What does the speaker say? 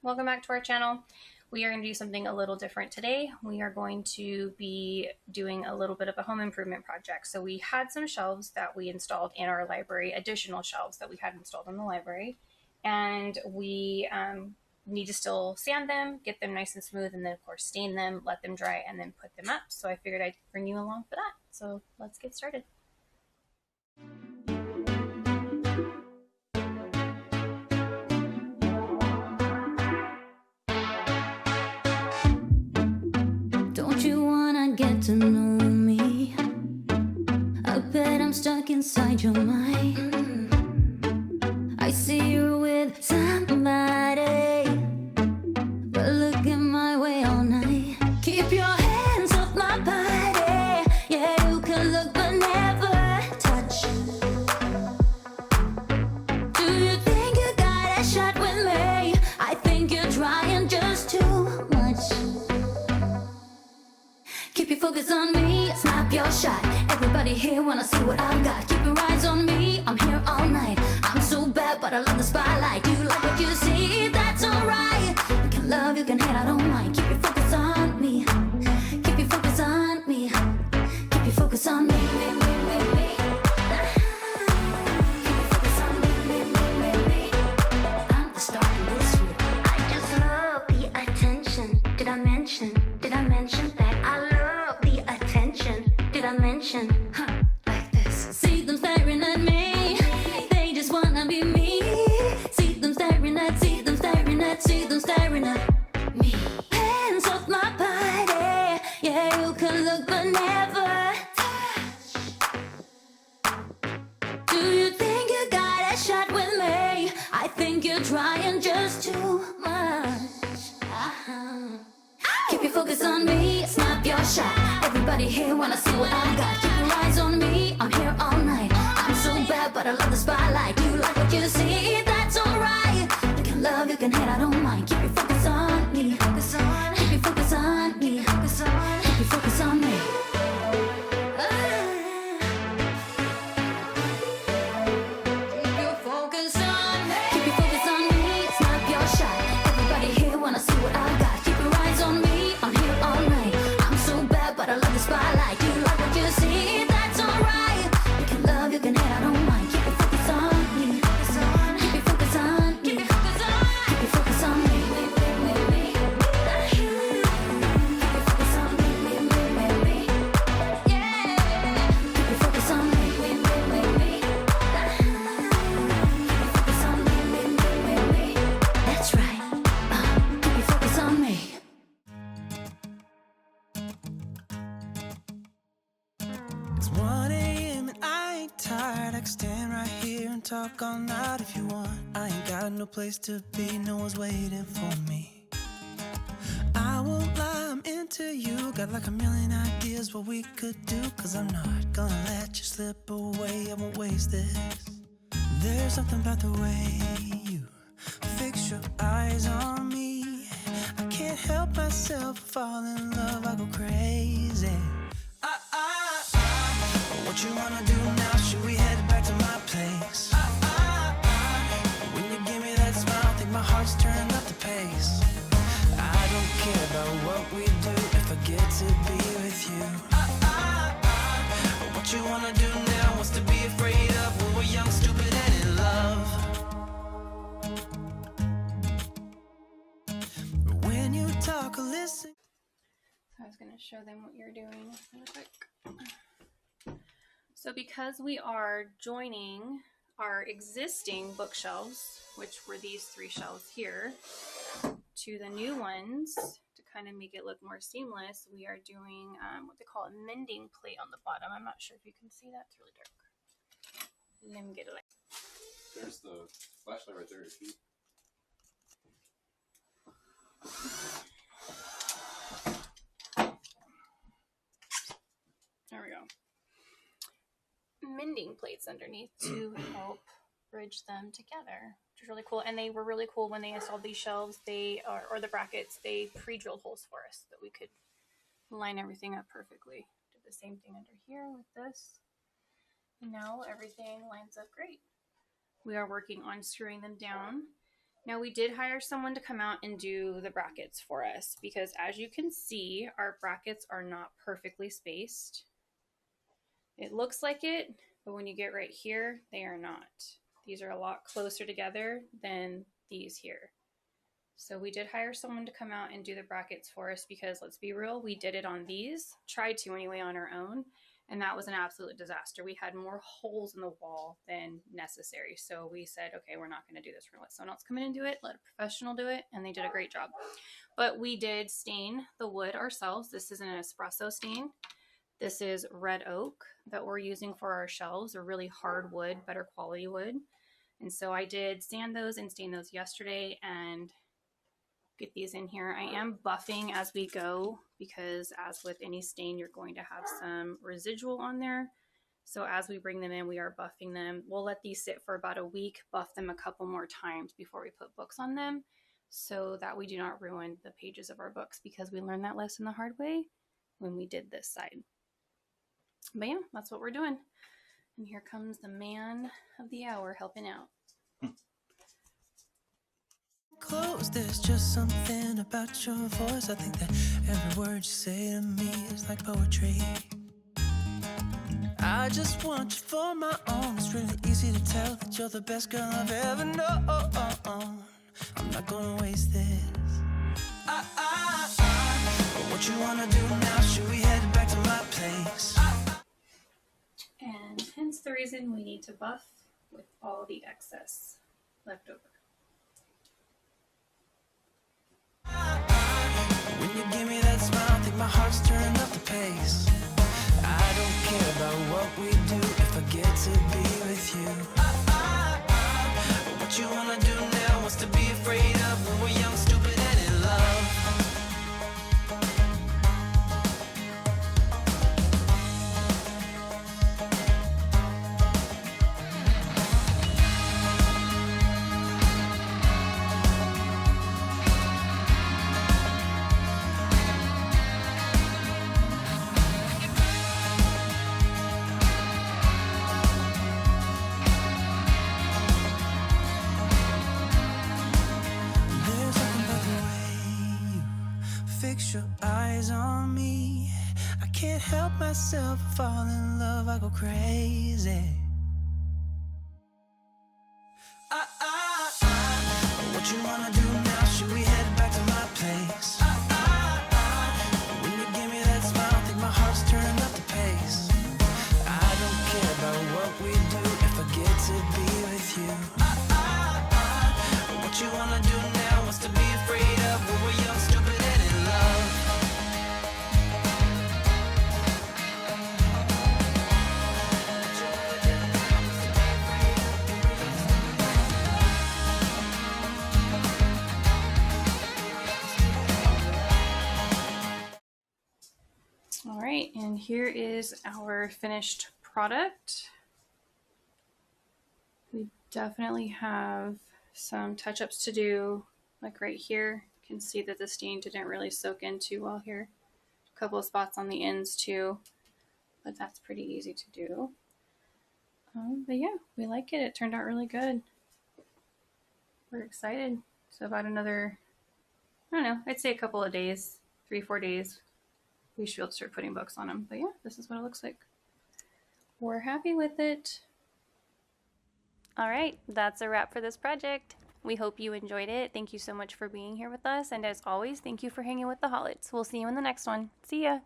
welcome back to our channel. We are going to do something a little different today. We are going to be doing a little bit of a home improvement project. So we had some shelves that we installed in our library, additional shelves that we had installed in the library, and we need to still sand them, get them nice and smooth, and then of course stain them, let them dry, and then put them up. So I figured I'd bring you along for that. So let's get started. Don't you wanna get to know me? I bet I'm stuck inside your mind. I see you're with somebody, but looking my way all night. Keep your hands off my body. Yeah, you can look but never touch. Do you think you got a shot with me? I think you're trying just too much. Keep your focus on me, snap your shot. Everybody here wanna see what I got. Keep your eyes on me, I'm here all night. I'm so bad, but I love the spotlight. You like what you see, that's alright. You can love, you can hate, I don't mind. Keep your focus on me. Keep your focus on me. Keep your focus on me. Keep your focus on me. I'm the star in this room. I just love the attention. Did I mention that I love the attention? Did I mention? Like this. See them staring at me. They just wanna be me. See them staring at, see them staring at, see them staring at me. Hands off my body. Yeah, you can look but never touch. Do you think you got a shot with me? I think you're trying just too much. Keep your focus on me, snap your shot. Everybody here wanna see what I got. Keep your eyes on me, I'm here all night. I'm so bad, but I love the spotlight. You like what you see, that's alright. You can love, you can hate, I don't mind. Keep your focus on me, focus on. Keep your focus on me, focus on. Keep your focus on me. Keep your focus on me. Keep your focus on me, snap your shot. Everybody here wanna see what I got. Keep your eyes on me, I'm here all night. I'm so bad, but I love the spotlight. You like what you see, that's alright. You can love, you can hate, I don't mind. Keep your focus on me, focus on. Keep your focus on me, keep your focus on. Keep your focus on me. Keep your focus on me. Yeah. Keep your focus on me. Keep your focus on me. That's right. Keep your focus on me. It's 1 a.m. and I ain't tired. I can stand right here and talk all night if you want. I ain't got no place to be, no one's waiting for me. I won't lie, I'm into you. Got like a million ideas what we could do. Cause I'm not gonna let you slip away, I won't waste this. There's something about the way you fix your eyes on me. I can't help myself, fall in love, I go crazy. What you wanna do now? Should we head back to my place? When you give me that smile, think my heart's turned up the pace. I don't care about what we do if I get to be with you. What you wanna do now? What's to be afraid of when we're young, stupid, and in love? When you talk or listen. I was going to show them what you're doing really quick. So because we are joining our existing bookshelves, which were these 3 shelves here, to the new ones, to kind of make it look more seamless, we are doing what they call a mending plate on the bottom. I'm not sure if you can see that. It's really dark. Let me get it. There's the flashlight right there. There we go. Mending plates underneath to help bridge them together, which is really cool. And they were really cool when they installed these shelves. They or the brackets, they pre-drilled holes for us so that we could line everything up perfectly. Did the same thing under here with this. And now everything lines up great. We are working on screwing them down Now we did hire someone to come out and do the brackets for us because as you can see, our brackets are not perfectly spaced. It looks like it, but when you get right here, they are not. These are a lot closer together than these here. So we did hire someone to come out and do the brackets for us because let's be real, we did it on these, tried to anyway on our own, and that was an absolute disaster. We had more holes in the wall than necessary. So we said, okay, we're not going to do this. We're going to let someone else come in and do it, let a professional do it, and they did a great job. But we did stain the wood ourselves. This is an espresso stain. This is red oak that we're using for our shelves, a really hard wood, better quality wood. And so I did sand those and stain those yesterday and get these in here. I am buffing as we go because as with any stain, you're going to have some residual on there. So as we bring them in, we are buffing them. We'll let these sit for about a week, buff them a couple more times before we put books on them so that we do not ruin the pages of our books because we learned that lesson the hard way when we did this side. But yeah, that's what we're doing. And here comes the man of the hour helping out. Close, there's just something about your voice. I think that every word you say to me is like poetry. I just want you for my own. It's really easy to tell that you're the best girl I've ever known. I'm not gonna waste this. What you wanna do now? Should we head back to my place? And hence the reason we need to buff with all the excess left over. When you give me that smile, I think my heart's turning up the pace. I don't care about what we do if I get to be with you. What you wanna do now? What's to be afraid of when we're young, stupid, and in love? Fix your eyes on me. I can't help myself, fall in love, I go crazy. What you wanna do now? Should we head back to my place? When you give me that smile, I think my heart's turning up the pace. I don't care about what we do if I get to be with you. What you wanna do now? What's to be afraid of when we're young, stupid, and in love? All right, and here is our finished product. We definitely have some touch-ups to do, like right here. You can see that the stain didn't really soak in too well here. A couple of spots on the ends too, but that's pretty easy to do. But yeah, we like it. It turned out really good. We're excited. So about another, I don't know, I'd say a couple of days, 3-4 days, we should be able to start putting books on them. But yeah, this is what it looks like. We're happy with it. All right, that's a wrap for this project. We hope you enjoyed it. Thank you so much for being here with us. And as always, thank you for hanging with the Hollits. We'll see you in the next one. See ya.